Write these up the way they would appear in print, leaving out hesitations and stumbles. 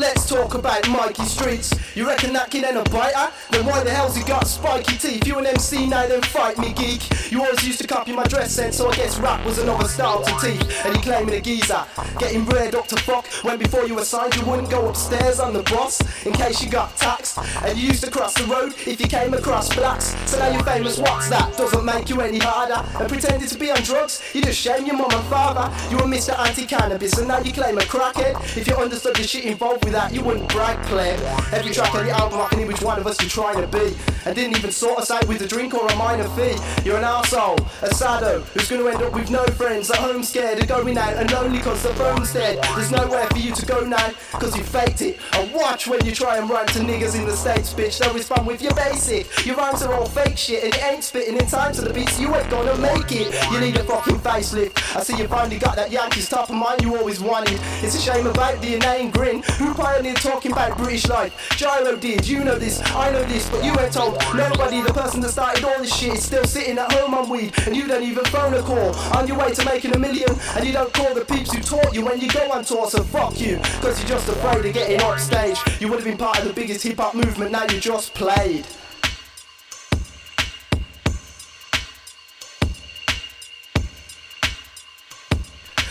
let's talk about Mikey Streets. You reckon that kid ain't a biter? Then why the hell's he got spiky teeth? You an MC now, then fight me, geek. You always used to copy my dress sense, so I guess rap was another style to teeth. And you claiming a geezer, getting reared up to fuck, when before you were signed you wouldn't go upstairs on the boss, in case you got taxed. And you used to cross the road if you came across blacks. So now you're famous, what's that? Doesn't make you any harder. And pretending to be on drugs, you just shame your mum and father. You were Mr. Anti-Cannabis and now you claim a crackhead. If you understood the shit involved with that, you wouldn't brag, pleb. Every track on the album I can hear which one of us you're trying to be, and didn't even sort us out with a drink or a minor fee. You're an arsehole, a sado, who's gonna end up with no friends at home, scared of going out and lonely cause the phone's dead. There's nowhere for you to go now, cause you faked it. And watch when you try and rhyme to niggas in the States, bitch. Don't respond with your basic. Your rhymes are all fake shit and you ain't spitting in time to the beats, you ain't gonna make it. You need a fucking facelift. I see you finally got that Yankees top of mind you always wanted. It's a shame about the inane grin. Who pioneered talking about British life? Gyro did, you know this, I know this, but you ain't told nobody. The person that started all this shit is still sitting at home on weed, and you don't even phone a call on your way to making $1 million, and you don't call the peeps who taught you when you go on tour. So fuck you, cause you're just afraid of getting off stage. You would have been part of the biggest hip hop movement, now you just played.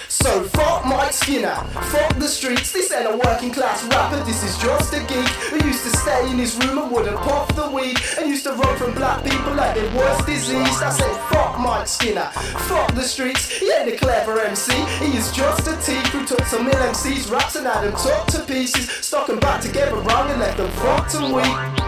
So fuck Mike Skinner, fuck the streets, this ain't a working class rapper, this is just a geek who used to stay in his room and wouldn't puff the weed, and used to run from black people like it was disease. I said fuck Mike Skinner, fuck the streets, he ain't a clever MC, he is just a thief who took some ill MC's raps and had them tucked to pieces, stuck them back together wrong and left them fucked and weak.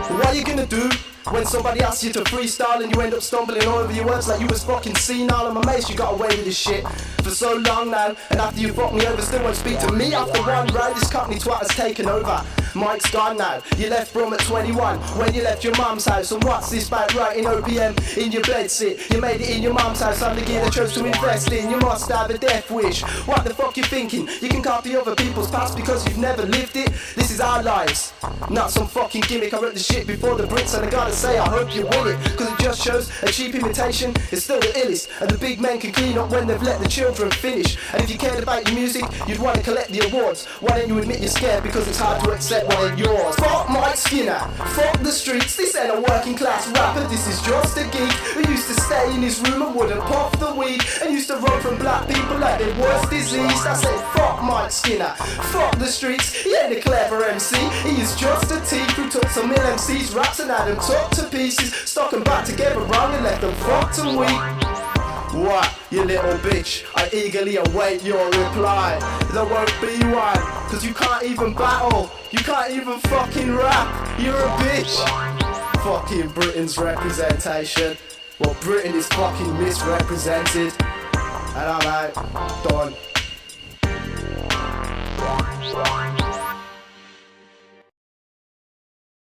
What are you gonna do when somebody asks you to freestyle and you end up stumbling all over your words like you was fucking senile? I'm amazed you got away with this shit for so long now, and after you fucked me over still won't speak to me after one round. This cockney twat has taken over. Mike's gone now, you left Brum at 21 when you left your mum's house, and what's this about writing OPM in your bed sit? You made it in your mum's house on the gear that chose to invest in. You must have a death wish. What the fuck you thinking? You can copy other people's past because you've never lived it. This is our lives, not some fucking gimmick. I wrote the shit before the Brits and I gotta say I hope you win it, cause it just shows a cheap imitation is still the illest, and the big men can clean up when they've let the children finish. And if you cared about your music, you'd want to collect the awards. Why don't you admit you're scared because it's hard to accept what ain't yours? Fuck Mike Skinner, fuck the streets, this ain't a working class rapper, this is just a geek who used to stay in his room and wouldn't puff the weed, and used to run from black people like it was disease. I said fuck Mike Skinner, fuck the streets, he ain't a clever MC, he is just a thief who took some ill MC's raps and had them tucked to pieces, stuck them back together wrong and left them fucked and weak. What, you little bitch? I eagerly await your reply. There won't be one, cause you can't even battle, you can't even fucking rap, you're a bitch. Fucking Britain's representation. Well, Britain is fucking misrepresented, and I'm out, done.